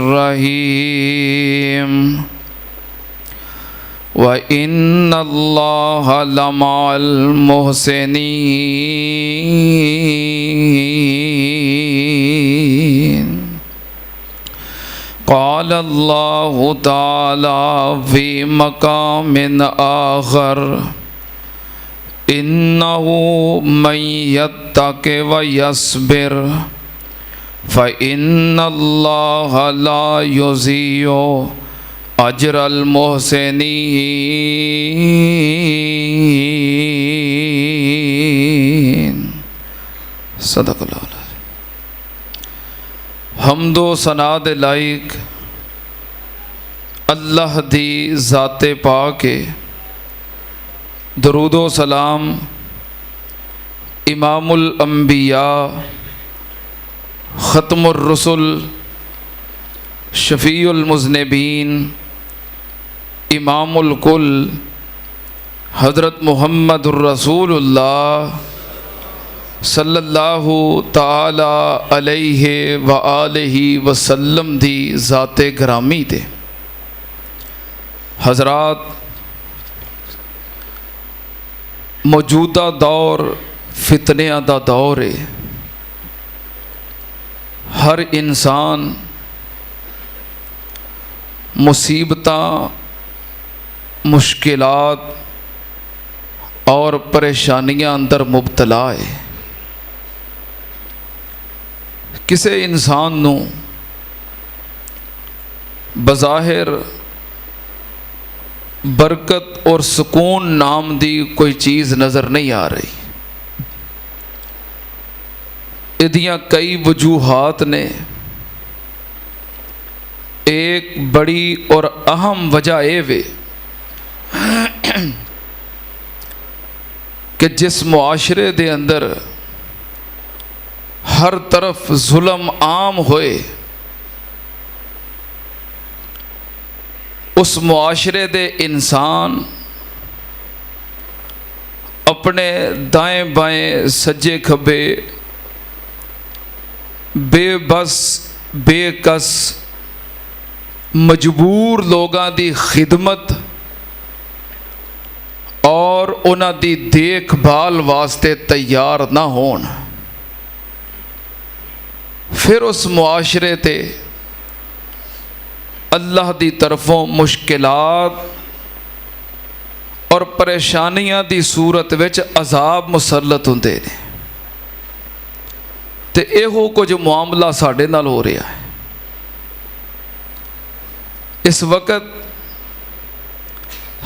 रहीम व इन्नल्लाह लमाल मुहसिनीन क़ाल अल्लाहु ताला फ़ी मक़ामिन आख़र इन्नहु मन यत्तक़ि व यस्बिर फ़इन्नल्लाह ला युज़ीउ अजरल मुहसिनीन। सदक़ल्लाहु अलैहि। हम्दो सना दे लाइक अल्लाह दी ज़ाते पाक है। दरूदो सलाम इमामुल अंबिया ख़त्मुर रसूल शफ़ीउल मुज़निबीन इमामुल कुल हज़रत मुहम्मदुर रसूलुल्लाह सल्लल्लाहु ताला अलैहि व आलिहि वसल्लम दी ज़ाते ग्रामी ते। हज़रात, मौजूदा दौर फितनियां दा दौर है। हर इंसान मुसीबतां, मुश्किलात और परेशानियां अंदर मुबतला है। किसी इंसान नूं बज़ाहिर बरकत और सुकून नाम दी कोई चीज़ नज़र नहीं आ रही। इदियां कई वजूहात ने। एक बड़ी और अहम वजह ये वे कि जिस मुआशरे दे अंदर हर तरफ जुल्म आम होए, उस मुआशरे दे इंसान अपने दाएं बाएं सज्जे खब्बे बेबस बेकस मजबूर लोगां दी खिदमत और उन्हां दी देखभाल वास्ते तैयार ना होण, फिर उस मुआशरे ते अल्लाह दी तरफों मुश्किलात और परेशानियां दी सूरत विच अजाब मुसल्लत हुंदे ने। ते इहो कुछ मामला साडे नाल हो रहा है। इस वक्त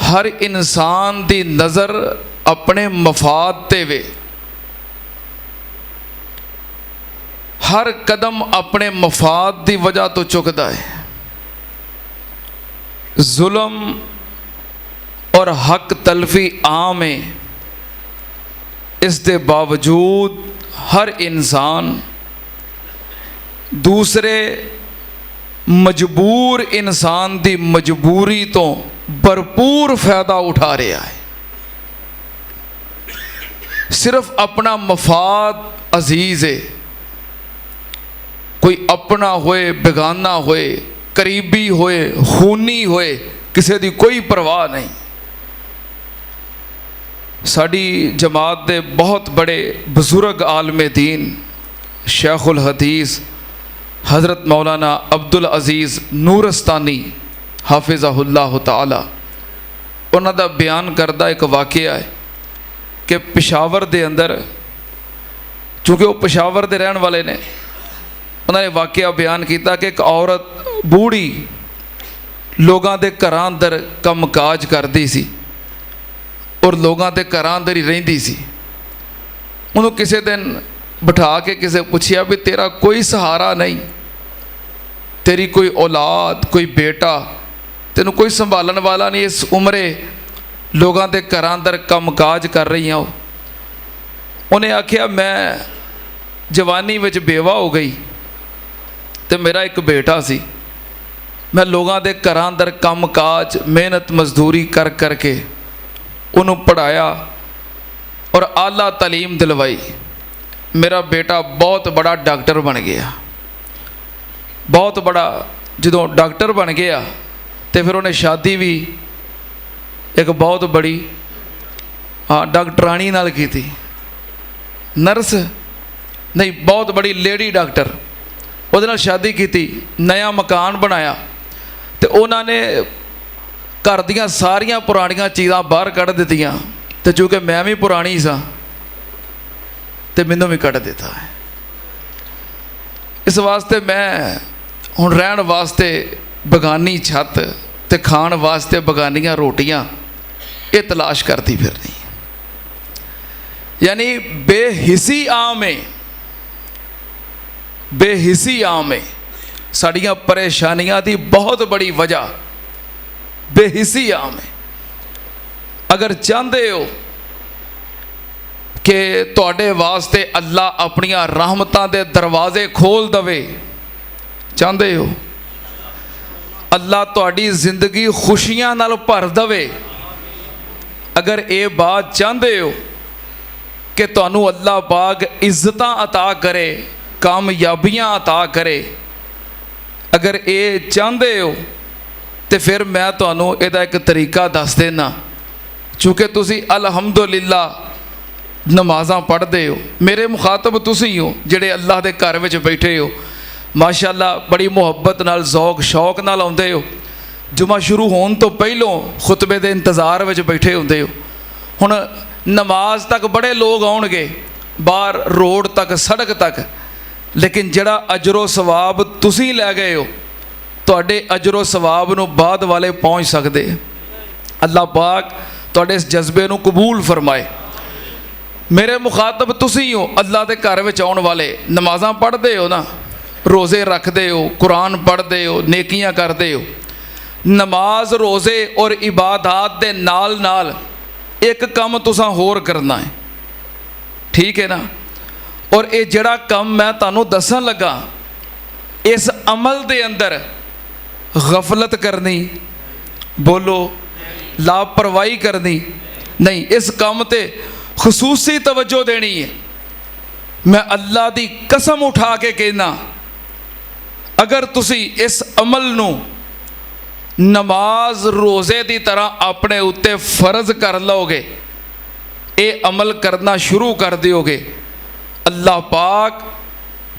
हर इंसान दी नज़र अपने मफाद ते वे, हर कदम अपने मफाद दी वजह तो चुकदा है। जुल्म और हक तलफी आम है। इस दे बावजूद हर इंसान दूसरे मजबूर इंसान दी मजबूरी तो भरपूर फ़ायदा उठा रहा है। सिर्फ अपना मफाद अजीज़ है। कोई अपना होए बेगाना होए, करीबी होए, खूनी होए, किसी दी कोई परवाह नहीं। साड़ी जमात दे बहुत बड़े बुजुर्ग आलमे दीन शेखुल हदीस हज़रत मौलाना अब्दुल अज़ीज़ नूरस्तानी हाफिज़हुल्लाह ताला, उन्हां दा बयान करदा एक वाक़या है कि पेशावर दे अंदर, चूँकि वो पेशावर दे रहने वाले ने, उन्होंने वाक़या बयान किया कि एक औरत बूढ़ी लोगों के घरां अंदर कम काज करती सी और लोगों के घरां अंदर ही रहिंदी सी। उन्होंने किसी दिन बिठा के किसी पूछया भी तेरा कोई सहारा नहीं, तेरी कोई औलाद, कोई बेटा, तेनू कोई संभालन वाला नहीं, इस उम्रे लोगों के घरां अंदर कम काज कर रही हो। उन्हें आख्या मैं जवानी में बेवा हो गई तो मेरा एक बेटा सी, मैं लोगों के घरां अंदर कम काज मेहनत मजदूरी कर करके उन्होंने पढ़ाया और आला तालीम दिलवाई। मेरा बेटा बहुत बड़ा डॉक्टर बन गया। बहुत बड़ा जो डॉक्टर बन गया तो फिर उन्हें शादी भी एक बहुत बड़ी डॉक्टरानी नाल की थी, नर्स नहीं, बहुत बड़ी लेडी डॉक्टर, ਉਹਦੇ ਨਾਲ शादी की, नया मकान बनाया तो उन्होंने घर दियाँ सारिया पुरानियां चीज़ां बाहर कढ़ दित्तियां तो चूँकि मैं भी पुरानी सा तो मैनू भी कढ़ दिता है। इस वास्ते मैं हुण रहन वास्ते बगानी छत ते खाण वास्ते बगानियां रोटियां ये तलाश करती फिरनी, यानी बेहिसी आम है, बेहिसी आम है। साड़ियाँ परेशानियां की बहुत बड़ी वजह बेहिसी आम है। अगर चाहते हो कि तुहाडे वास्ते अल्लाह अपनियां रहमतां दे दरवाजे खोल दवे, चाहते हो अल्लाह तुहाडी जिंदगी खुशियां नाल भर दवे, अगर ये बात चाहते हो कि तुहानू अल्लाह पाक इज्जतां अता करे, कामयाबियां अता करे, अगर ये चाहते हो तो फिर मैं तुहानू इहदा एक तरीका दस देना। चूँकि तुसी अलहमदुलिल्लाह नमाज़ां पढ़ते हो, मेरे मुखातब तुसी हो जिहड़े अल्लाह के घर में बैठे हो, माशाअल्लाह बड़ी मुहब्बत नाल ज़ौक शौक नाल आउंदे हो, जुमा शुरू होने तो पहलों खुतबे के इंतज़ार में बैठे होंदे हो। हुण नमाज तक बड़े लोग आउणगे, बाहर रोड तक सड़क तक, लेकिन जिहड़ा अजरो सवाब तुसी लै गए हो, तुहाडे अजरो सवाब नूं बाद वाले पहुँच सकते। अल्लाह पाक तुहाडे इस जज्बे नूं कबूल फरमाए। मेरे मुखातब तुसी हो अल्लाह के घर में आउण वाले, नमाज़ां पढ़ते हो ना, रोज़े रखते हो, कुरान पढ़ते हो, नेकियां करते हो। नमाज रोज़े और इबादत के नाल नाल एक काम तुसां होर करना है, ठीक है ना। और ये जड़ा काम मैं तुहानू दसन लगा, इस अमल दे अंदर गफलत करनी, बोलो लापरवाही करनी नहीं, इस काम ते खसूसी तवज्जो देनी है। मैं अल्लाह की कसम उठा के कहना, अगर तुसी इस अमल नू नमाज रोज़े की तरह अपने उत्ते फर्ज कर लोगे, ये अमल करना शुरू कर दोगे, अल्लाह पाक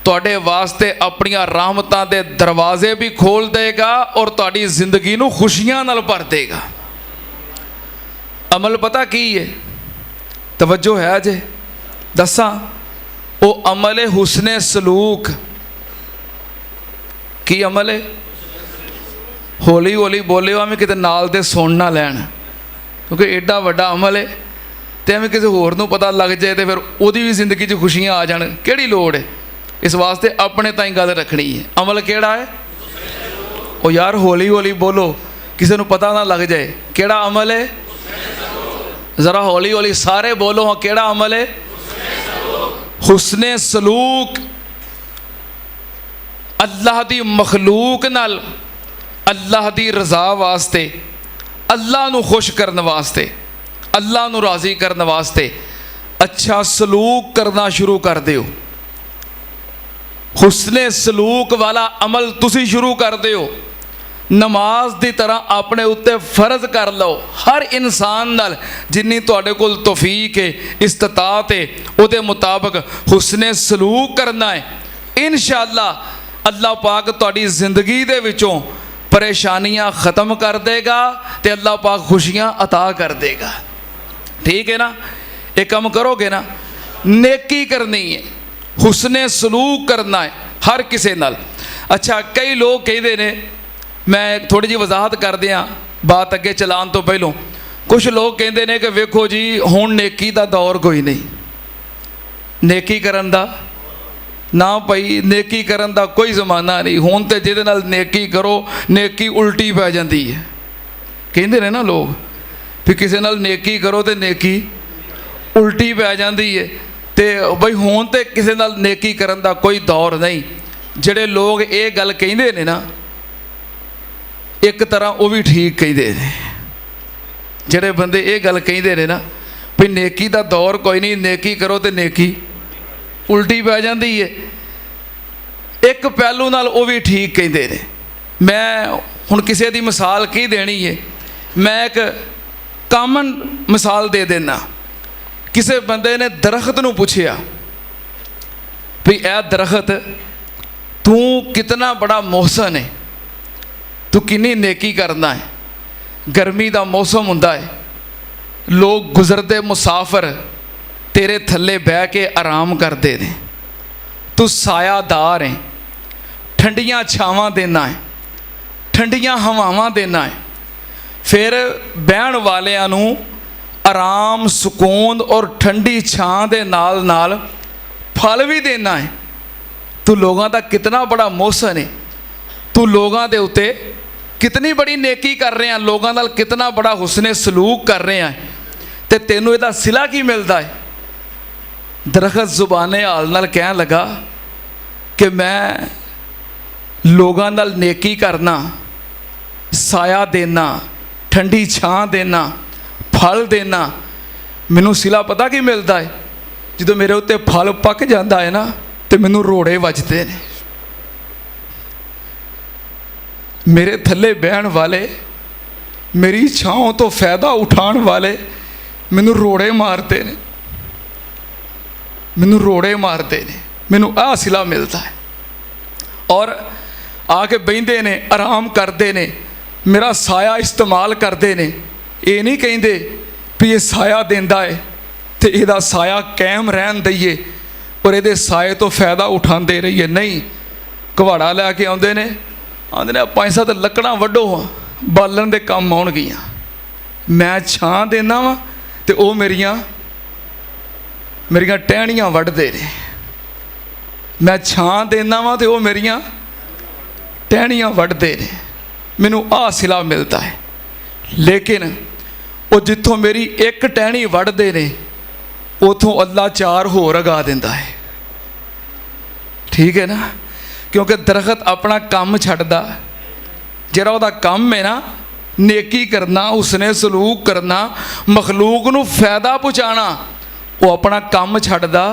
तुहाडे वास्ते अपनियां रहमतां दे दरवाजे भी खोल देगा और तुहाडी जिंदगी नू खुशियां नाल भर देगा। अमल पता की है, तवज्जो है जे दसा, वो अमल है हुस्ने सलूक। की अमल है? हौली हौली बोलियो, एवं किते नाल दे सुन ना लैन, क्योंकि एडा वड्डा अमल है तो एवं किसी होर नूं पता लग जाए तो फिर उहदी भी जिंदगी च खुशियां आ जाण, किहड़ी लोड़ है। इस वास्ते अपने ताईं गल रखनी है। अमल किहड़ा है? ओ यार हौली हौली बोलो, किसी नूं पता ना लग जाए। किहड़ा अमल है? ज़रा हौली हौली सारे बोलो, हाँ किहड़ा अमल है? हुस्ने सलूक। अल्लाह दी मखलूक नाल अल्लाह दी रज़ा वास्ते, अल्लाह नू खुश करने वास्ते, अल्लाह नू राज़ी करने वास्ते अच्छा सलूक करना शुरू कर दिओ। हुस्ने सलूक वाला अमल तुसी शुरू कर दिओ। नमाज की तरह अपने उत्ते फर्ज कर लो। हर इंसान नाल जिन्नी तुहाडे कोल तौफीक है, इस्तात है, उहदे मुताबिक हुस्ने सलूक करना है। इंशाअल्लाह अल्लाह पाक तुहाडी जिंदगी दे विचों परेशानियां ख़त्म कर देगा तो अल्लाह पाक खुशियां अता कर देगा। ठीक है ना? एक काम करोगे ना, नेकी करनी है, हुस्ने सलूक करना है हर किसी नाल। अच्छा, कई लोग कहते ने, मैं थोड़ी जी वजाहत कर दियाँ बात अगे चलान तो पहलों। कुछ लोग कहते हैं कि वेखो जी हुण नेकी का दौर कोई नहीं, नेकी करन दा ना भाई, नेकी करन दा कोई जमाना नहीं। हुण तो जिहदे नाल नेकी करो नेकी उल्टी पै जाती है। कहते ने ना लोग भी किसी नाल नेकी करो तो नेकी उल्टी पै जाती है। तो बई हुण तो किसी नाल नेकी करन दा कोई दौर नहीं। जिहड़े लोग ये गल कहते ने ना, एक तरह वो भी ठीक कहते हैं। जिहड़े बंदे ये गल कहते हैं ना भी नेकी का दौर कोई नहीं, नेकी करो तो नेकी उल्टी पै जाती है, एक पहलू नाल वो भी ठीक कहते ने। मैं हुण किसी की मिसाल की देनी है, मैं एक कामन मिसाल दे देना। किसी बंदे ने दरख्त नूं पुछया भी ए दरख्त तू कितना बड़ा मोहसन है, तू किन्नी नेकी करना है। गर्मी का मौसम हुंदा है, लोग गुजरते मुसाफिर तेरे थल्ले बह के आराम करते हैं, तू सायादार है, ठंडियां छावां देना है, ठंडियां हवावां देना है। फिर बहन वालियां नूं आराम सुकून और ठंडी छां दे नाल नाल फल भी देना है। तू लोगों का कितना बड़ा मोहसन है, तू लोगों के उत्ते कितनी बड़ी नेकी कर रहे हैं, लोगों नाल कितना बड़ा हुस्ने सलूक कर रहे हैं, तो तेनों इहदा सिला की मिलता है। दरख्त जुबाने हाल नाल कहन लगा कि मैं लोगों नाल नेकी करना, साया देना, ठंडी छां देना, फल देना, मैनू सिला पता की मिलता है। जो मेरे उत्ते फल पक जाता है ना, तो मैनू रोड़े वजते हैं। मेरे थल्ले बहन वाले, मेरी छाँव तो फायदा उठाने वाले मैनू रोड़े मारते ने, मैनू रोड़े मारते ने, मैनू आ सिला मिलता है। और आके बहिंदे ने, आराम करते ने, मेरा साया इस्तेमाल करते ने। ये नहीं कहते भी ये साया देंदा है तो इसदा साया कायम रहन दईए और ये साए तो फायदा उठाते रहिए। नहीं, कुहाड़ा लैके आते ने, आते ने पैसा तो लकड़ा वड्डो बालन के काम आउणगियां, मैं छां देना वा तो वो मेरियां टहनियां वड्डदे ने। मैं छां देना वा तो वो मेरियां टहनियां वड्डदे ने, मैनू आ सिला मिलता है। लेकिन वो जिथों मेरी एक टहनी वड्डदे ने उथों अल्लाह 4 होर उगा दिंदा है। ठीक है ना, क्योंकि दरख्त अपना काम छड्डदा, जिहड़ा उहदा काम है ना नेकी करना, उसने सलूक करना, मखलूक नूं फायदा पहुँचाना, वो अपना काम छड्डदा।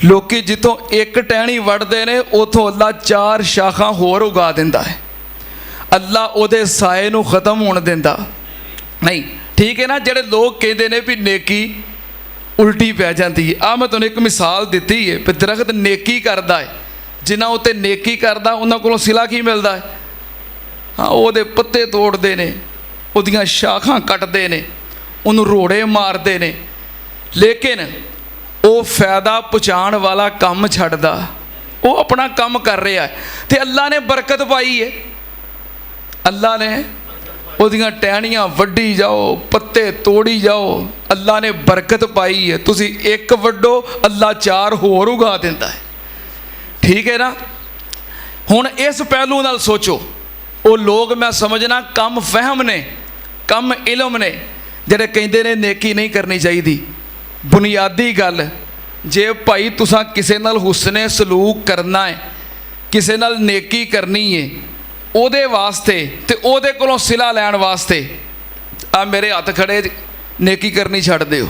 लोकी जिथों एक टहनी वड्डदे ने उथों अल्लाह 4 शाखां होर उगा दिंदा है। अल्लाह उहदे साए नूं खत्म होण दिंदा नहीं। ठीक है ना, जिहड़े लोग कहते हैं भी नेकी उल्टी पै जाती है। आ मैं तुहानूं एक मिसाल दी है भी दरख्त नेकी करता है, जिन्हां उत्ते नेकी करता उन्हां कोलों सिला की मिलता है। हाँ, उहदे पत्ते तोड़ते हैं, उहदियां शाखां कटते हैं, उन्होंने रोड़े मारते हैं, लेकिन वो फायदा पहुँचाने वाला काम छड्डदा, वो अपना काम कर रहा है। तो अल्लाह ने बरकत पाई है, अल्लाह ने उहदियां टहनियां वड्डी जाओ, पत्ते तोड़ी जाओ, अल्लाह ने बरकत पाई है। तुसी एक वड्डो, अल्लाह 4 होर उगा दिंदा है। ठीक है ना। हुण इस पहलू नाल सोचो, वो लोग मैं समझना कम फहम ने, कम इलम ने, जिहड़े कहंदे ने नेकी नहीं करनी चाहिए। बुनियादी गल, जे भाई तुसां किसे नाल हुस्ने सलूक करना है, किसे नाल नेकी करनी है, ਉਹਦੇ वास्ते ते ਉਹਦੇ ਕੋਲੋਂ सिला लैण वास्ते आ मेरे हथ खड़े नेकी करनी छड्ड दिओ।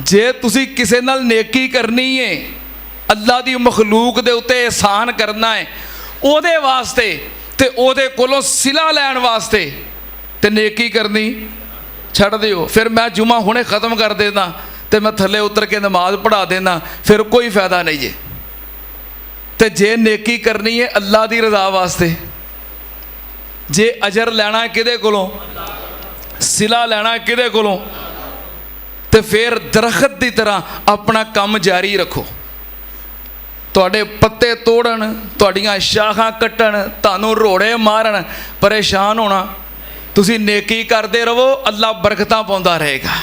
जे तुसी किसे नाल नेकी करनी है, अल्लाह दी मखलूक दे उत्ते एहसान करना है, ਉਹਦੇ वास्ते ते ਉਹਦੇ कोलों सिला लैण वास्ते ते नेकी करनी छड्ड दिओ। फिर मैं जुमा हुणे ख़त्म कर देना तो मैं थल्ले उतर के नमाज पढ़ा देना, फिर कोई फायदा नहीं जे। तो जे नेकी करनी है अल्लाह की रज़ा वास्ते, जे अजर लैना किदे कोलों, सिला लैना किदे कोलों, तो फिर दरख्त की तरह अपना काम जारी रखो। तुहाडे पत्ते तोड़न, तुहाडियां शाखां कट्टन, तुहानूं रोड़े मारन, परेशान होना, तुसी नेकी करते रहो, अल्लाह बरकतां पाउंदा रहेगा।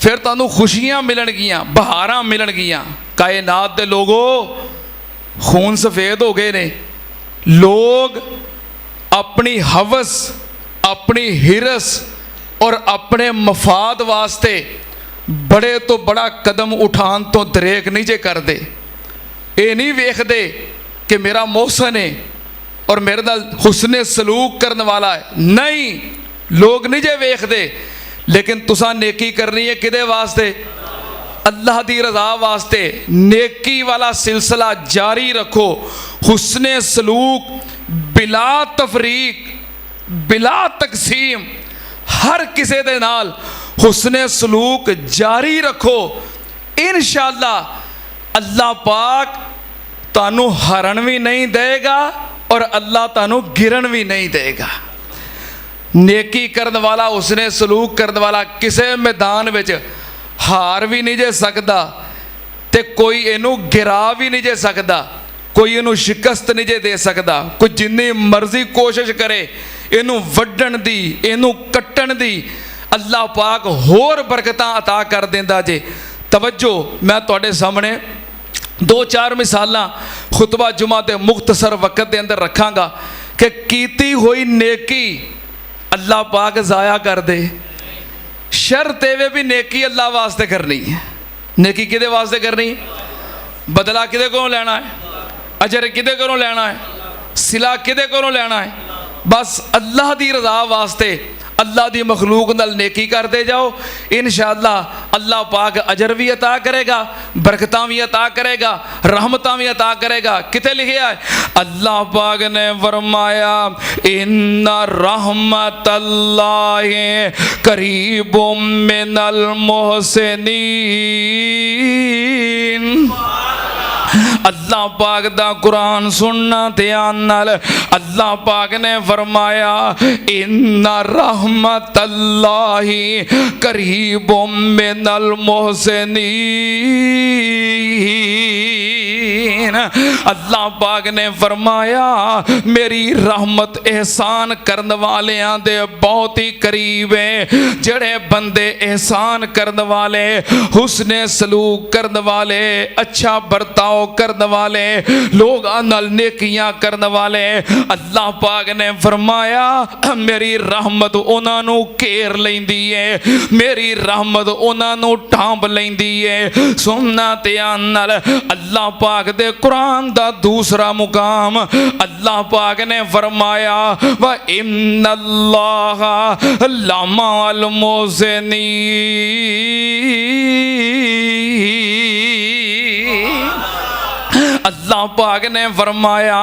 फिर तुहानूं खुशियां मिलणगियां, बहारां मिलणगियां। कायनात दे लोगो खून सफ़ेद हो गए ने। लोग अपनी हवस, अपनी हिरस और अपने मफाद वास्ते बड़े तो बड़ा कदम उठान तो दरेक नहीं जे करते। ये नहीं वेखते कि मेरा मोहसन है और मेरे नाल हुस्ने सलूक करने वाला है, नहीं, लोग नहीं जे वेखते। लेकिन तुसां नेकी करनी है किदे वास्ते? अल्लाह दी रज़ा वास्ते नेकी वाला सिलसिला जारी रखो। हुस्ने सलूक बिला तफरीक बिला तकसीम हर किसी दे नाल हुस्ने सलूक जारी रखो। इंशाअल्लाह अल्लाह पाक तानू हरण भी नहीं देगा और अल्लाह तानू गिरन भी नहीं देगा। नेकी करने वाला हुस्ने सलूक करने वाला किसी मैदान विच हार भी नहीं जे सकता, ते कोई इनू गिरा भी नहीं जे सकता, कोई इनू शिकस्त नहीं जे दे सकता। कोई जिन्नी मर्जी कोशिश करे इनू वड्डण दी इनू कट्टण दी, अल्लाह पाक होर बरकतां अता कर देंदा जे। तवज्जो, मैं तुहाडे सामने 2-4 मिसालां खुतबा जुमा के मुख्तसर वक्त के अंदर रखांगा कि कीती हुई नेकी अल्लाह पाक ज़ाया कर दे। शर्त एवे भी नेकी अल्लाह वास्ते करनी है। नेकी किदे वास्ते करनी? बदला किदे कोलों लेना है? अजर किदे कोलों लेना है? सिला किदे कोलों लेना है? बस अल्लाह दी रज़ा वास्ते अल्लाह दी मखलूक नाल नेकी करते जाओ। इंशाअल्लाह अल्लाह पाक अजर भी अता करेगा, बरकतां भी अता करेगा, रहमतां भी अता करेगा। किथे लिखा है? अल्लाह पाक ने फरमाया इन्ना रहमतल्लाहि करीबुम मिनल मुहसिनीन। अल्लाह पाक दा कुरान सुनना ध्यान नाल। अल्लाह पाक ने फरमाया इन्ना रहमतल्लाहि करीबुम मिनल मुहसिनीन। अल्लाह पाक ने फरमाया मेरी रहमत एहसान करने वालियां दे बहुत ही करीब है। जड़े बंदे एहसान करने वाले, हुस्ने सलूक करने वाले, अच्छा बर्ताव करने वाले, लोग नाल नेकियां करने वाले, अल्लाह पाक ने फरमाया मेरी रहमत उन्हां नू घेर लैंदी है, मेरी रहमत उन्हां नू ढांब लैंदी है। सुनना ध्यान नाल। अल्लाह पाक दे कुरान दा दूसरा मुकाम अल्लाह पाक ने फरमाया व इन्नल्लाह लमअल मुहसिनीन। अल्लाह पाक ने फरमाया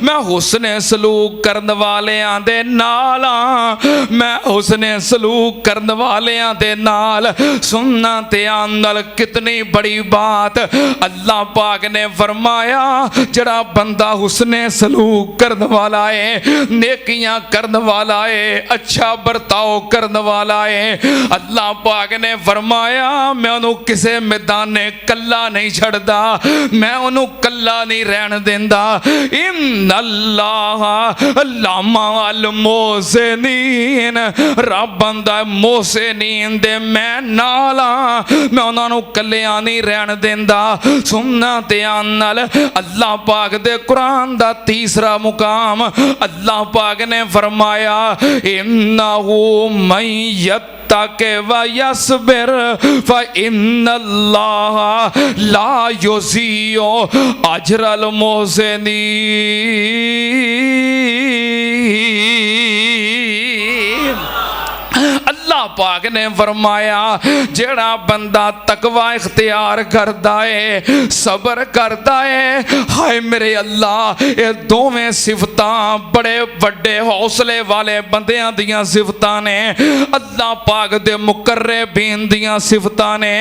मैं हुस्ने सलूक करने वालियां दे नाल हां, मैं हुस्ने सलूक करने वालियां दे नाल। सुनना ध्यान नाल, कितनी बड़ी बात। अल्लाह पाक ने फरमाया जड़ा बंदा हुस्ने सलूक करने वाला है, नेकियां करने वाला है, अच्छा बर्ताव करने वाला है, अल्लाह पाक ने फरमाया मैं उन्होंने किसी मैदाने कल्ला नहीं छड़दा, मैं उन्होंने कल्ला नहीं रहन देंदा। इन्नल्लाह लमअल मुहसिनीन। रब बंदा मुहसिनीन दे मैं नाल हां, मैं उन्होंने कल्लियां नहीं रहन देंदा। सुनना ध्यान नाल। अल्लाह पाक दे कुरान दा तीसरा मुकाम अल्लाह पाक ने फरमाया इन्नहु मन यत्तक़ि व यस्बिर फ इन्नल्लाह ला युज़ीउ अजरल मुहसिनीन। अल्लाह पाक ने फरमाया जेड़ा बंदा तकवा इख्तियार करता है, सबर करता है, हाय मेरे अल्लाह ये दोवें सिफतां बड़े बड़े हौसले वाले बंदियां दियां सिफतां ने, अल्लाह पाक दे मुकर्रबीन दियां सिफतां ने।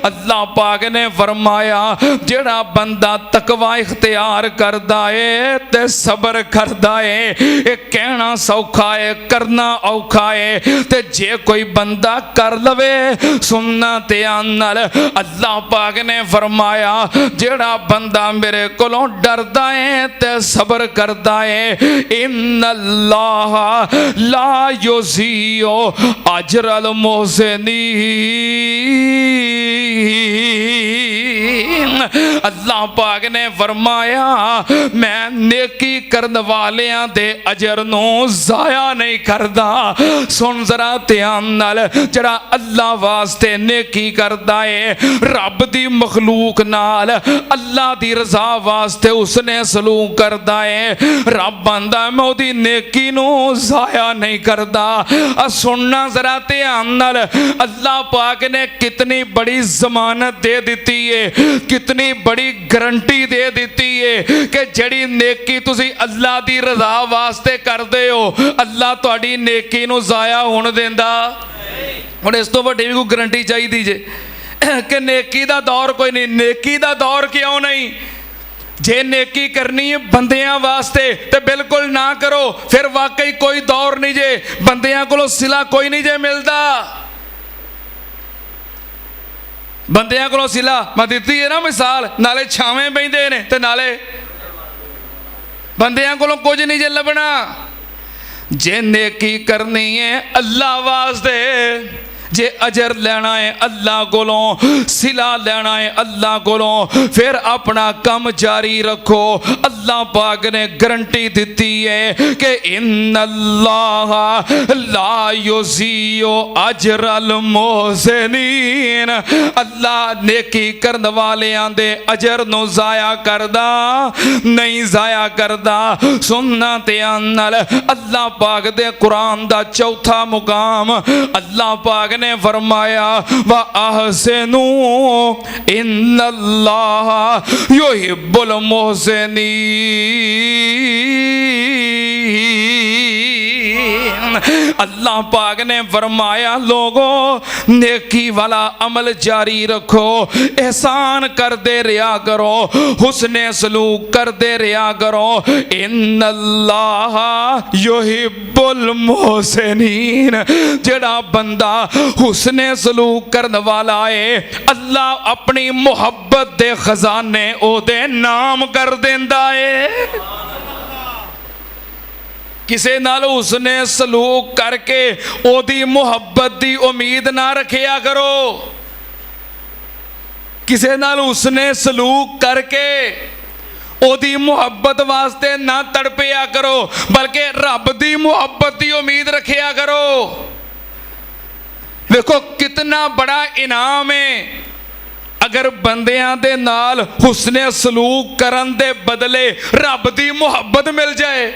अल्लाह पाक ने फरमाया जेड़ा बंदा तकवा इख्तियार करता है ते सबर करता है, ये कहना सौखा है करना औखा है, ते जे कोई बंदा कर लवे सुनना ध्यान नाल। अल्लाह पाक ने फरमाया जेड़ा बंदा मेरे कोलों डरदा है ते सबर करदा है, इन्नल्लाह ला युज़ीउ अजरल मुहसिनीन। अल्लाह पाक ने फरमाया मैं नेकी करन वालियां दे अजर नूं जाया नहीं करदा। सुन जरा ध्यान नाल, जड़ा अल्लाह वास्ते नेकी करदा है, रब दी मखलूक नाल अल्लाह दी रजा वास्ते उसने सलूक करदा है, रब आंदा मैं ओदी नेकी नूं जाया नहीं करदा। सुनना जरा ध्यान नाल, अल्लाह पाक ने कितनी बड़ी जमानत दे दी है, कितनी बड़ी गारंटी दे दी है कि जड़ी नेकी तुसी अल्लाह दी रजा वास्ते करदे हो, अल्लाह तुहाडी नेकी नूं जाया होण देंदा। हुण इस तो वड्डी भी कोई गारंटी चाहिदी जे कि नेकी दा दौर कोई नहीं। नेकी दा दौर क्यों नहीं? जे नेकी करनी है बंदियां वास्ते तो बिल्कुल ना करो, फिर वाकई कोई दौर नहीं जे, बंदियां कोलों सिला कोई नहीं जे मिलता। बंदियां कोलों सिला मैं दिती है ना मिसाल, नाले छावें बहिंदे ने ते नाले बंदियां कोलों कुछ नहीं जे लभना। जे नेकी करनी है अल्लाह वास्ते, जे अजर लेना है अल्लाह कोलों, सिला लेना है अल्लाह कोलों, फिर अपना काम जारी रखो। अल्लाह पाक ने गारंटी दी है कि इन्नल्लाह ला युज़ीउ अजरल मोहसिनीन, अल्लाह नेकी करने वालियां दे अजर नूं जाया करदा नहीं, जाया करदा। सुनना ध्यान नाल, अल्लाह पाक दे कुरान दा चौथा मुकाम अल्लाह पाक ने फरमाया व अहसिनु इन्नल्लाह युहिब्बुल मुहसिनीन। अल्लाह पाक ने फरमाया लोगों नेकी वाला अमल जारी रखो, एहसान करते रहा करो, हुस्ने सलूक करते रहा करो। इन्नल्लाह युहिब्बुल मुहसिनीन, जेड़ा बंदा हुस्ने सलूक करने वाला है अल्लाह अपनी मुहब्बत दे खजाने ओदे नाम कर देंदा है। किसे नाल हुस्ने सलूक करके ओदी मुहब्बत दी उम्मीद ना रखिया करो, किसे नाल हुस्ने सलूक करके ओदी मुहब्बत वास्ते ना तड़पिया करो, बल्कि रब दी मुहब्बत दी उम्मीद रखिया करो। देखो कितना बड़ा इनाम है अगर बंदियां दे नाल हुस्ने सलूक करन दे बदले रब दी मुहब्बत मिल जाए।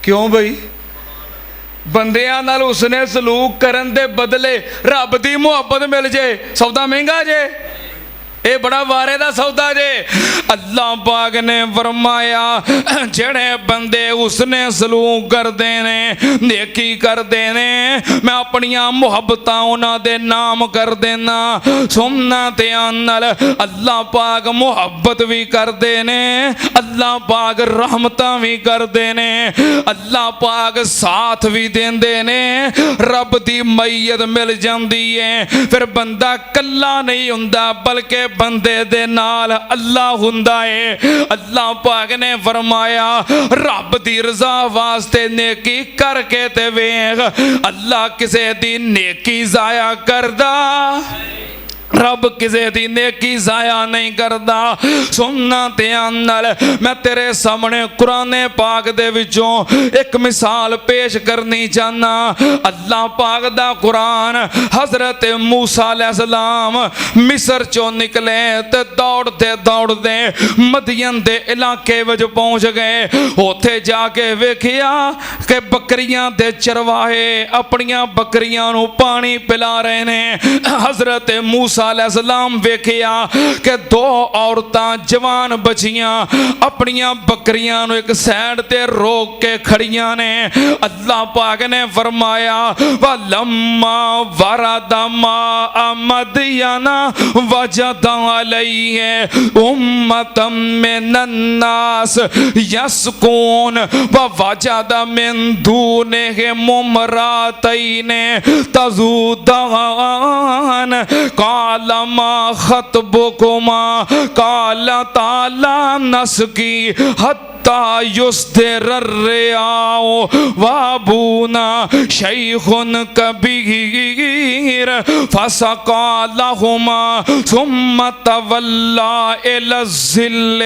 क्यों भाई? बंदियां नाल हुस्ने सलूक करन दे बदले रब दी मुहब्बत मिल जाए, सौदा महंगा जे, ये बड़ा वारे दा सौदा जे। अल्लाह पाक ने फरमाया जेड़े बंदे उसने सलूक करते ने, नेकी करते ने, मैं अपनियां मुहब्बतां उन्हां दे नाम कर देना। सुनना ध्यान नाल, अल्लाह पाक मुहब्बत भी करते ने, अल्लाह पाक रहमतां भी करते ने, अल्लाह पाक साथ भी देंदे ने, रब दी मैयत मिल जाती है। फिर बंदा कल्ला नहीं हुंदा बल्कि बंदे दे नाल अल्लाह हुंदा है। अल्लाह पाक ने फरमाया रब दी रजा वास्ते नेकी करके ते वेख, अल्लाह किसे दी नेकी जाया करदा, रब किसे दी नेकी जाया नहीं करदा। सुनना ध्यान नाल, मैं तेरे सामने कुरान पाक दे विचों एक मिसाल पेश करनी चाहना। अल्लाह पाक दा कुरान, हजरत मूसा अलैहिस्सलाम मिस्र चों निकले ते दौड़ते दौड़ते मदियन दे इलाके विच पहुंच गए। उत्थे जाके वेखिया कि बकरियां दे चरवाहे अपनियां बकरियां नूं पानी पिला रहे ने। हजरत मूसा अलैहिस्सलाम वेखिया कि दो औरतां जवान बचियां अपनियां बकरियां नूं एक साइड ते रोक के खड़ियां ने। अल्लाह पाक ने फरमाया वलम्मा वरदा माअ मदयना वजदा अलैहि उम्मतम मिनन नास यसकून व वजदा मिन दूनिहिम इम्रातैन तज़ूदान काला मा खतबुकुमा काला ताला नस्की हत्ता हत्ता युस्दिर रियाओ वाबूना शैखुन कबीर फसका लहुमा सुम्मा तवल्ला इला ज़िल्ल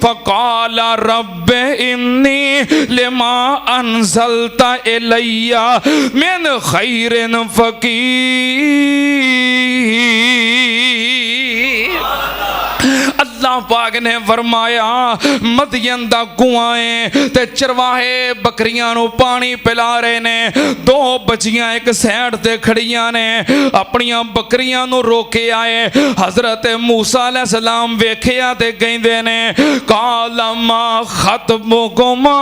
फकाल रब्बि इन्नी लिमा अनज़लता इलैया मिन खैरिन फ़कीर। अल्लाह पाक ने फरमाया मदियन दा कुआं है ते चरवाहे बकरियां नू पानी पिला रहे ने। दो बच्चियां एक साइड ते खड़ियां ने अपनियां बकरियां नू रोके आए। हजरत मूसा अलैहिस्सलाम वेखिया ते कहंदे ने काला मा खतमुकुमा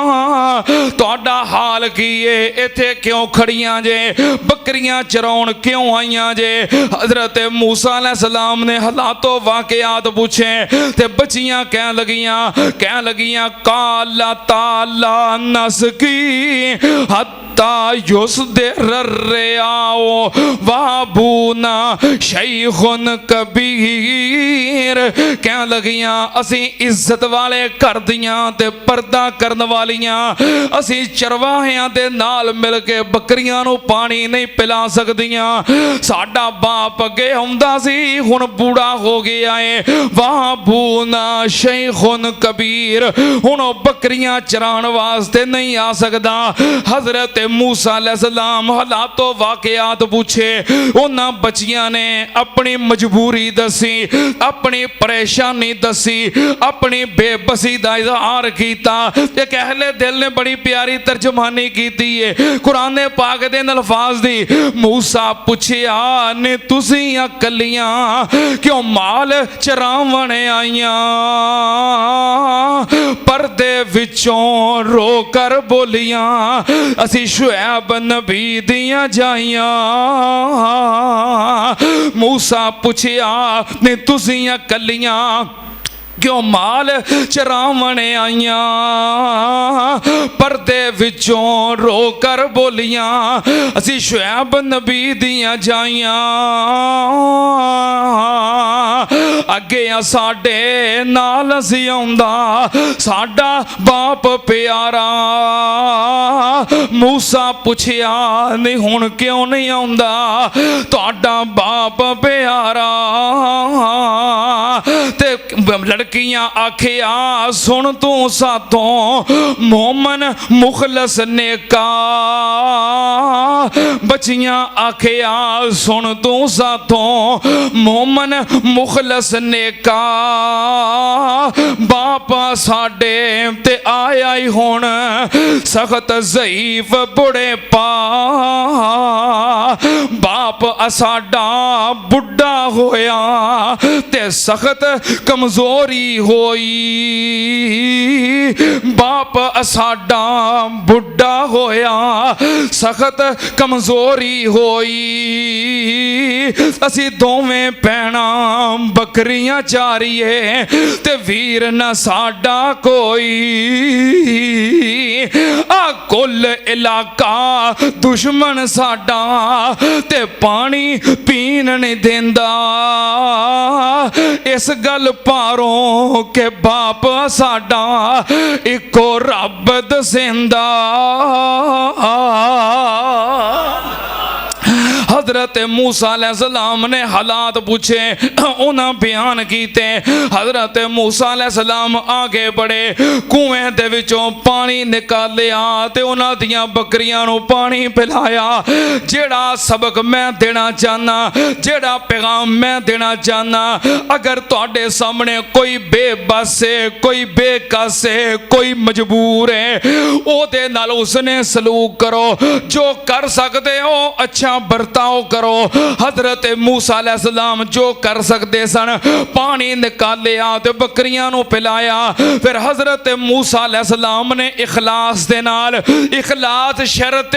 तुहाडा हाल की है, इत्थे क्यों खड़ियां जे, बकरियां चराउण क्यों आईयां जे। हजरत मूसा अलैहिस्सलाम ने हालातो वाकयात पूछे ते बच्चियां कह लगियां काला ताला नसकी हत्ता युस्दिर रियाओ वाबूना शैखुन कबीर। कह लगियां असी इज्जत वाले घर दियां ते पर्दा करन वालियां, असी चरवाहियां दे नाल मिल के बकरियां नू पानी नहीं पिला सकदियां। साडा बाप अगे हुंदा सी हुण बूढ़ा हो गया है। वाबूना शैखुन कबीर, हुण बकरियां चराण वास्ते नहीं आ सकदा। हजरत मूसा अलैहिस्सलाम हालातो वाकयात पूछे। उन्हां बच्चियां ने अपनी मजबूरी दसी, अपनी परेशानी दसी, अपनी बेबसी दा इजहार कीता। एक अहले दिल ने बड़ी प्यारी तर्जमानी कीती है कुरान पाक दे अल्फाज दी। मूसा पुछया ने तुसी कलियां क्यों माल चरावण आईयां? पर्दे विचों रो कर बोलियां असी शुएब नबी दियां जाइयां। मूसा पुछया ने तुसी कलियां क्यों माल चरावण आईयां? पर्दे विचों रो कर बोलियां असी शुएब नबी दियां जाइयां। अगे साडे नाल सी आउंदा साडा बाप प्यारा। मूसा पुछया नहीं हुण क्यों नहीं आउंदा तुहाडा बाप प्यारा? ते लड़कियां आखिया सुन तू साथों मोमन मुखलस नेका। बच्चियां आखिया सुन तू साथों मोमन मुखलस नेका। बापा साडे ते आया ही हुण सख्त ज़ईफ बुढ़े पा। बाप साडा बुढ़ा होया ते सख्त कमजोरी होई। बाप साडा बुढ़ा होया सख्त कमजोरी होई। असी दोवें भैणा बकरियां चारिए ते वीर न साडा कोई। आ कुल इलाका दुश्मन साडा ते पानी पीन नहीं देंदा। इस गल पारों के बाप साडा इको रब दसेंदा। हजरत मूसा अलैहिस्सलाम ने हालात पूछे, उन्हें बयान कीते। हजरत मूसा अलैहिस्सलाम आगे बढ़े, कुएं दे विचों पानी निकालिया ते उन्हां दियां बकरियां नूं पानी पिलाया। जेड़ा सबक मैं देना चाहना, जेड़ा पैगाम मैं देना चाहना, अगर तुहाडे सामने कोई बेबस है, कोई बेकस है, कोई मजबूर है, ओदे नाल उसने सलूक करो। जो कर सकते हो अच्छा बर्ताव करो। हजरत मूसा अलैहिस्सलाम जो कर सकते सन, पानी निकालिया ते बकरियां नूं पिलाया। फिर हजरत मूसा अलैहिस्सलाम ने इखलास दे नाल, इखलास शर्त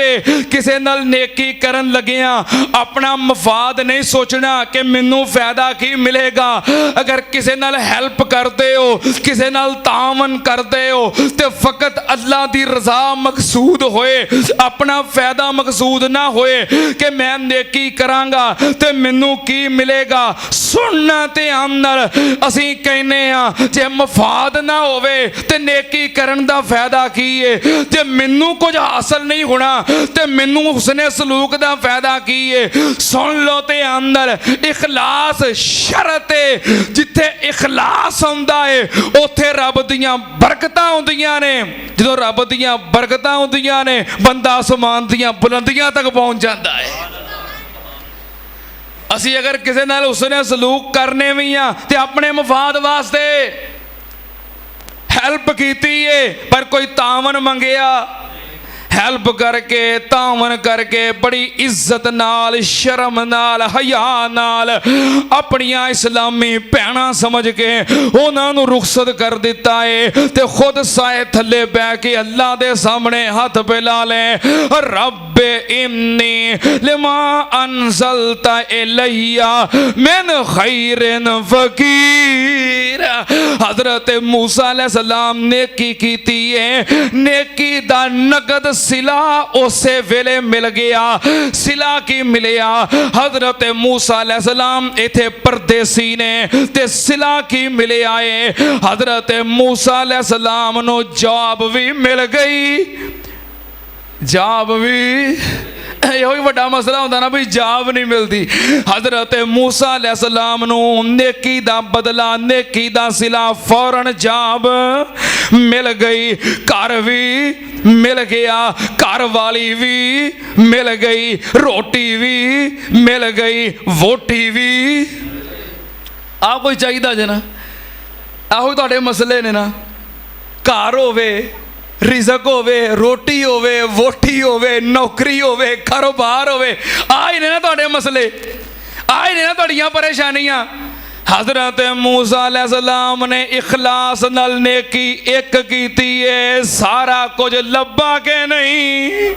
किसे नाल नेकी करन लगिया अपना मफाद नहीं सोचना कि मैनू फायदा की मिलेगा। अगर किसे नाल हेल्प करते हो, किसे नाल तावन करते हो तो फकत अल्लाह दी रजा मकसूद होए, अपना फायदा मकसूद ना होए कि मैं नेकी नेकी करांगा ते मैनू की मिलेगा। सुनना ध्यान नाल असीं कहने आ जे मफाद ना होवे ते नेकी करन दा फायदा की है, जे मैनू कुछ हासिल नहीं होना ते मैनू हुस्ने सलूक दा फायदा की है। सुन लो ध्यान नाल, इखलास शरत है। जिथे इखलास हुंदा है उत्थे रब दियां बरकतां हुंदियां ने। जदों रब दियां बरकतां हुंदियां ने बंदा आसमान दियां बुलंदियां तक पहुंच जाता है। असी अगर किसी नाल उसने सलूक करने भी हाँ तो अपने मफाद वास्ते हैल्प कीती है, पर कोई तावन मंगया, हैल्प करके तावन करके बड़ी इज्जत नाल शर्म नाल हया नाल अपनियां इस्लामी भैणां समझ के उन्होंने रुखसत कर दिता है ते खुद साए थले बह के अल्लाह दे सामने हाथ फैला ले, रब्बे इन्नी लिमा अनज़लता इलैया मिन खैरिन फकीर। हजरत मूसा अलैहिस्सलाम नेकी कीती है, नेकी दा नगद सिला उसे वेले मिल गया। सिला की मिलिया हजरत मूसा अलैहिस्सलाम इथे परदेसी ने ते सिला की मिले आए। हजरत मूसा अलैहिस्सलाम नो जॉब भी मिल गई। जॉब भी यही बड़ा मसला होता ना भी जॉब नहीं मिलती। हजरत मूसा अलैहिस्सलाम नू नेकी दा बदला नेकी दा सिला फौरन जॉब मिल गई। घर भी मिल गया, घर वाली भी मिल गई, रोटी भी मिल गई, वोटी भी। आ कोई चाहिए जे ना, आहो तुहाडे मसले ने ना। घर होवे, रिजक होवे, रोटी होवे, वोटी होवे, नौकरी होवे, कारोबार होवे, आ ही ने ना तुहाडे मसले, आ ही ने ना तुहाडियां परेशानियां। हजरत मूसा अलैहिस्सलाम ने इखलास नाल नेकी एक कीती है, सारा कुछ लब्भा के नहीं।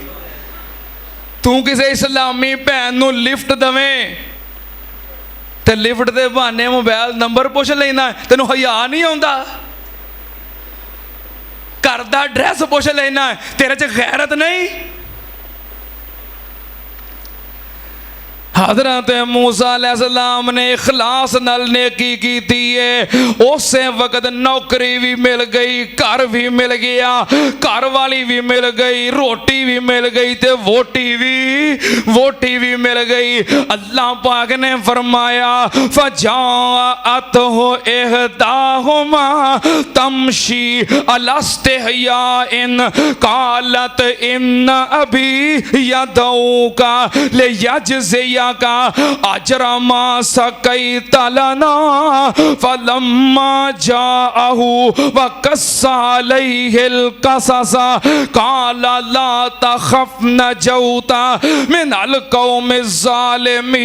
तू किसी इस्लामी भैन नू लिफ्ट दवें ते लिफ्ट दे बहाने मोबाइल नंबर पुछ लेना, तेनू हया नहीं आउंदा। घर दा एड्रैस पुछ लेना, तेरे च गैरत नहीं। हजरत मूसा अलैहिस्सलाम ने इखलास नाल नेकी कीती है, उस वक्त नौकरी भी मिल गई, घर भी मिल गया, घर वाली भी मिल गई, रोटी भी मिल गई ते वोटी भी मिल गई। अल्लाह पाक ने फरमाया फजाअत हो इहदाहुमा तमशी अलस्तिहया इन कालत इन अभी यदऊका ले यजज़िया का अजरमा सकई तलना फलम्मा जाअहु व कस्सा अलैहिल कससा काला ला तखफ नजौता मिनल कौमिज़ ज़ालिमीन।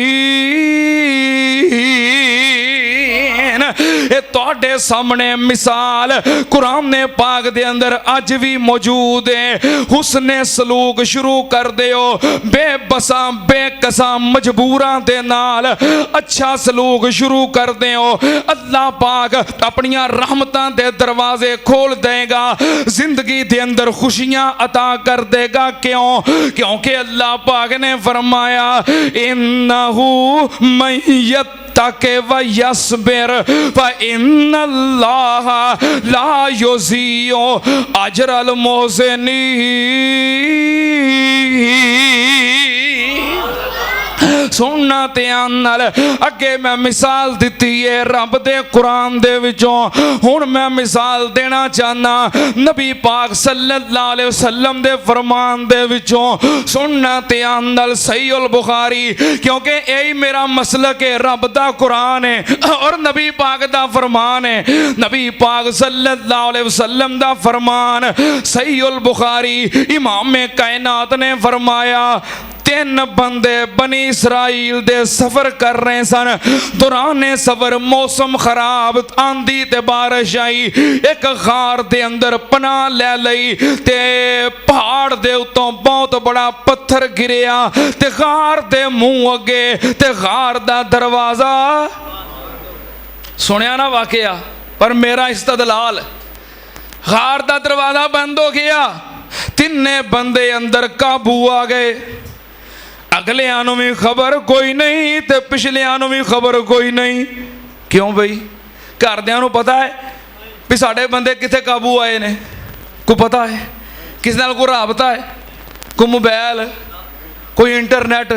ये तुहाडे सामने मिसाल कुरान पाक दे अंदर अज भी मौजूद है। हुस्ने सलूक शुरू कर दिओ, बेबसा बेकसा मजबूरां दे नाल अच्छा सलूक शुरू कर दिओ। अल्लाह पाक अपनियां रहमतां दे दरवाजे खोल देगा, जिंदगी दे अंदर खुशियां अता कर देगा। क्यों? क्योंकि अल्लाह पाक ने फरमाया इन्नहु मय्यत ताके व यस्बिर व इन्नल्लाह ला युज़ीउ अजरल मोहसिनीन। सुनना ध्यान नाल, अगे मैं मिसाल दी है रब दे कुरान दे विचों। हुण मैं मिसाल देना चाहना नबी पाक सल्लल्लाहु अलैहि वसल्लम दे फरमान दे विचों। सुनना ध्यान नाल सहीहुल बुखारी, क्योंकि यही मेरा मसलक है। रब दा कुरान है और नबी पाक दा फरमान है। नबी पाक सल्लल्लाहु अलैहि वसल्लम दा फरमान सहीहुल बुखारी, इमाम कायनात ने फरमाया तीन बंदे बनी इसराइल दे सफर कर रहे सन। दौराने सफर मौसम खराब, आंधी ते बारिश आई। एक गार दे अंदर पनाह ले लई ते पहाड़ दे उत्तों बहुत बड़ा पत्थर गिरिया ते गार दे मुंह अगे ते गार दा दरवाजा। सुनिया ना वाकया, पर मेरा इस्तदलाल, गार दा दरवाजा बंद हो गया। तिन्ने बंदे अंदर काबू आ गए। ਅਗਲਿਆਂ ਨੂੰ ਵੀ ਖਬਰ ਕੋਈ ਨਹੀਂ ਤੇ ਪਿਛਲਿਆਂ ਨੂੰ ਵੀ ਖਬਰ ਕੋਈ ਨਹੀਂ। ਕਿਉਂ ਬਈ? ਘਰਦਿਆਂ ਨੂੰ ਪਤਾ ਹੈ ਵੀ ਸਾਡੇ ਬੰਦੇ ਕਿੱਥੇ ਕਾਬੂ ਆਏ ਨੇ, ਕੋਈ ਪਤਾ ਹੈ? ਕਿਸੇ ਨਾਲ ਕੋਈ ਰਾਬਤਾ ਹੈ? ਕੋਈ ਮੋਬਾਈਲ, ਕੋਈ ਇੰਟਰਨੈਟ,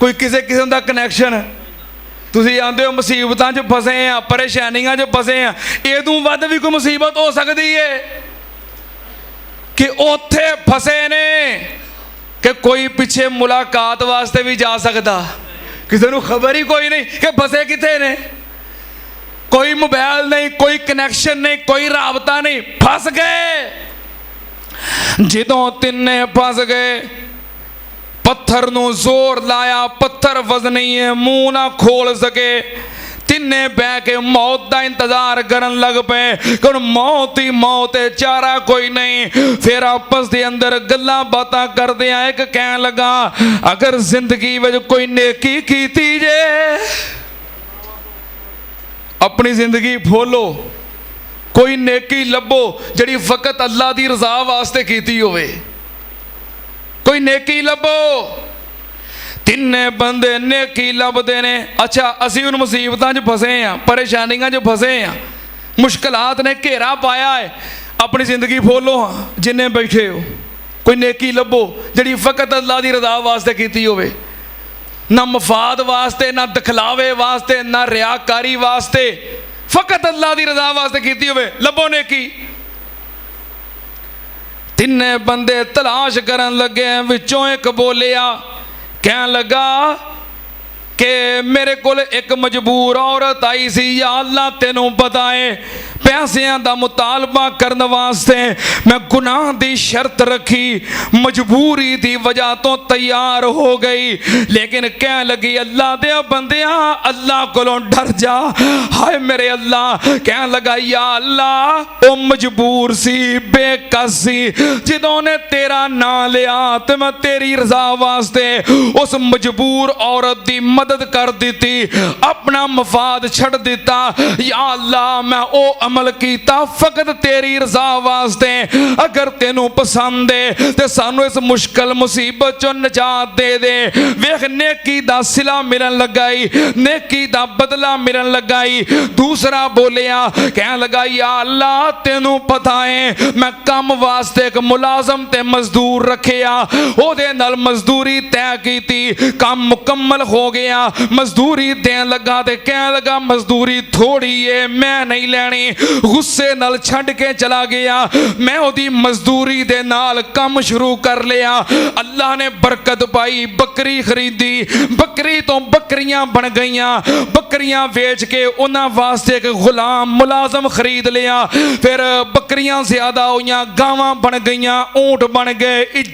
ਕੋਈ ਕਿਸੇ ਕਿਸਮ ਦਾ ਕਨੈਕਸ਼ਨ? ਤੁਸੀਂ ਆਂਦੇ ਹੋ ਮੁਸੀਬਤਾਂ 'ਚ ਫਸੇ ਆ, ਪਰੇਸ਼ਾਨੀਆਂ 'ਚ ਫਸੇ ਆ। ਇਹ ਤੋਂ ਵੱਧ ਵੀ ਕੋਈ ਮੁਸੀਬਤ ਹੋ ਸਕਦੀ ਹੈ ਕਿ ਉੱਥੇ ਫਸੇ ਨੇ ਕਿ ਕੋਈ ਪਿੱਛੇ ਮੁਲਾਕਾਤ ਵਾਸਤੇ ਵੀ ਜਾ ਸਕਦਾ, ਕਿਸੇ ਨੂੰ ਖਬਰ ਹੀ ਕੋਈ ਨਹੀਂ ਕਿ ਫਸੇ ਕਿੱਥੇ ਨੇ। ਕੋਈ ਮੋਬਾਈਲ ਨਹੀਂ, ਕੋਈ ਕਨੈਕਸ਼ਨ ਨਹੀਂ, ਕੋਈ ਰਾਬਤਾ ਨਹੀਂ, ਫਸ ਗਏ। ਜਦੋਂ ਤਿੰਨੇ ਫਸ ਗਏ, ਪੱਥਰ ਨੂੰ ਜ਼ੋਰ ਲਾਇਆ, ਪੱਥਰ ਵਜ਼ਨੀ ਹੈ, ਮੂੰਹ ਨਾ ਖੋਲ ਸਕੇ। ਤਿੰਨੇ ਬਹਿ ਕੇ ਮੌਤ ਦਾ ਇੰਤਜ਼ਾਰ ਕਰਨ ਲੱਗ ਪਏ ਕਿ ਹੁਣ ਮੌਤ ਹੀ ਮੌਤ ਹੈ, ਚਾਰਾ ਕੋਈ ਨਹੀਂ। ਫਿਰ ਆਪਸ ਦੇ ਅੰਦਰ ਗੱਲਾਂ ਬਾਤਾਂ ਕਰਦੇ ਆ। ਇੱਕ ਕਹਿਣ ਲੱਗਾ, ਅਗਰ ਜ਼ਿੰਦਗੀ ਵਿੱਚ ਕੋਈ ਨੇਕੀ ਕੀਤੀ ਜੇ, ਆਪਣੀ ਜ਼ਿੰਦਗੀ ਫੋਲੋ, ਕੋਈ ਨੇਕੀ ਲੱਭੋ ਜਿਹੜੀ ਫਕਤ ਅੱਲਾ ਦੀ ਰਜ਼ਾ ਵਾਸਤੇ ਕੀਤੀ ਹੋਵੇ। ਕੋਈ ਨੇਕੀ ਲੱਭੋ। ਤਿੰਨੇ ਬੰਦੇ ਨੇਕੀ ਲੱਭਦੇ ਨੇ। ਅੱਛਾ, ਅਸੀਂ ਹੁਣ ਮੁਸੀਬਤਾਂ 'ਚ ਫਸੇ ਆ, ਪਰੇਸ਼ਾਨੀਆਂ 'ਚ ਫਸੇ ਆ, ਮੁਸ਼ਕਲਾਤ ਨੇ ਘੇਰਾ ਪਾਇਆ ਹੈ। ਆਪਣੀ ਜ਼ਿੰਦਗੀ ਫੋਲੋ ਹਾਂ, ਜਿੰਨੇ ਬੈਠੇ ਹੋ, ਕੋਈ ਨੇਕੀ ਲੱਭੋ ਜਿਹੜੀ ਫਕਤ ਅੱਲਾ ਦੀ ਰਜ਼ਾ ਵਾਸਤੇ ਕੀਤੀ ਹੋਵੇ। ਨਾ ਮਫਾਦ ਵਾਸਤੇ, ਨਾ ਦਿਖਲਾਵੇ ਵਾਸਤੇ, ਨਾ ਰਿਆਕਾਰੀ ਵਾਸਤੇ, ਫਕਤ ਅੱਲਾ ਦੀ ਰਜ਼ਾ ਵਾਸਤੇ ਕੀਤੀ ਹੋਵੇ। ਲੱਭੋ ਨੇਕੀ। ਤਿੰਨੇ ਬੰਦੇ ਤਲਾਸ਼ ਕਰਨ ਲੱਗੇ। ਵਿੱਚੋਂ ਇੱਕ ਬੋਲਿਆ, ਕਹਿਣ ਲੱਗਾ ਕਿ ਮੇਰੇ ਕੋਲ ਇੱਕ ਮਜਬੂਰ ਔਰਤ ਆਈ ਸੀ, ਯਾ ਅੱਲਾ ਤੈਨੂੰ ਪਤਾ ਹੈ ਪੈਸਿਆਂ ਦਾ ਮੁਤਾਲਬਾ ਕਰਨ ਵਾਸਤੇ ਮੈਂ ਗੁਨਾਹ ਦੀ ਸ਼ਰਤ ਰੱਖੀ, ਮਜਬੂਰੀ ਦੀ ਵਜ੍ਹਾ ਤੋਂ ਤਿਆਰ ਹੋ ਗਈ, ਲੇਕਿਨ ਕਹਿਣ ਲੱਗੀ ਅੱਲਾ ਦੇ ਬੰਦਿਆਂ ਅੱਲਾ ਕੋਲੋਂ ਡਰ ਜਾ। ਹਾਏ ਮੇਰੇ ਅੱਲਾ। ਕਹਿਣ ਲੱਗਾ, ਯਾ ਅੱਲਾ ਉਹ ਮਜਬੂਰ ਸੀ, ਬੇਕਸ ਸੀ, ਜਦੋਂ ਨੇ ਤੇਰਾ ਨਾਂ ਲਿਆ ਤੇ ਮੈਂ ਤੇਰੀ ਰਜ਼ਾ ਵਾਸਤੇ ਉਸ ਮਜਬੂਰ ਔਰਤ ਦੀ ਮਦਦ ਕਰ ਦਿੱਤੀ, ਆਪਣਾ ਮਫਾਦ ਛੱਡ ਦਿੱਤਾ। ਯਾ ਅੱਲਾ ਮੈਂ ਉਹ ਅਮਲ ਕੀਤਾ ਫਕਤ ਤੇਰੀ ਰਜ਼ਾ ਵਾਸਤੇ। ਅਗਰ ਤੈਨੂੰ ਪਸੰਦ ਹੈ ਤੇ ਸਾਨੂੰ ਇਸ ਮੁਸ਼ਕਲ ਮੁਸੀਬਤ ਚੋਂ ਨਜਾਤ ਦੇ ਦੇ। ਵੇਖ ਨੇਕੀ ਦਾ ਸਿਲਾ ਮਿਲਣ ਲੱਗਾ ਈ, ਨੇਕੀ ਦਾ ਬਦਲਾ ਮਿਲਣ ਲੱਗਾ ਈ। ਦੂਸਰਾ ਬੋਲਿਆ, ਕਹਿਣ ਲੱਗਾ, ਯਾ ਅੱਲਾ ਤੈਨੂੰ ਪਤਾ ਹੈ ਮੈਂ ਕੰਮ ਵਾਸਤੇ ਇੱਕ ਮੁਲਾਜ਼ਮ ਤੇ ਮਜ਼ਦੂਰ ਰੱਖਿਆ, ਉਹਦੇ ਨਾਲ ਮਜ਼ਦੂਰੀ ਤੈਅ ਕੀਤੀ, ਕੰਮ ਮੁਕੰਮਲ ਹੋ ਗਿਆ, ਮਜ਼ਦੂਰੀ ਦੇਣ ਲੱਗਾ ਤੇ ਕਹਿਣ ਲੱਗਾ ਮਜ਼ਦੂਰੀ ਥੋੜੀ ਏ, ਮੈਂ ਨਹੀਂ ਲੈਣੀ। ਗੁੱਸੇ ਨਾਲ ਛੱਡ ਕੇ ਚਲਾ ਗਿਆ। ਮੈਂ ਉਹਦੀ ਮਜ਼ਦੂਰੀ ਦੇ ਨਾਲ ਕੰਮ ਸ਼ੁਰੂ ਕਰ ਲਿਆ। ਅੱਲਾ ਨੇ ਬਰਕਤ ਪਾਈ, ਬੱਕਰੀ ਖਰੀਦੀ, ਬੱਕਰੀ ਤੋਂ ਬੱਕਰੀਆਂ ਬਣ ਗਈਆਂ। ਬੱਕਰੀਆਂ ਵੇਚ ਕੇ ਉਹਨਾਂ ਵਾਸਤੇ ਇੱਕ ਗੁਲਾਮ ਮੁਲਾਜ਼ਮ ਖਰੀਦ ਲਿਆ। ਫਿਰ ਬੱਕਰੀਆਂ ਜ਼ਿਆਦਾ ਹੋਈਆਂ, ਗਾਵਾਂ ਬਣ ਗਈਆਂ, ਊਂਟ ਬਣ ਗਏ, ਇੱਜ਼ਤ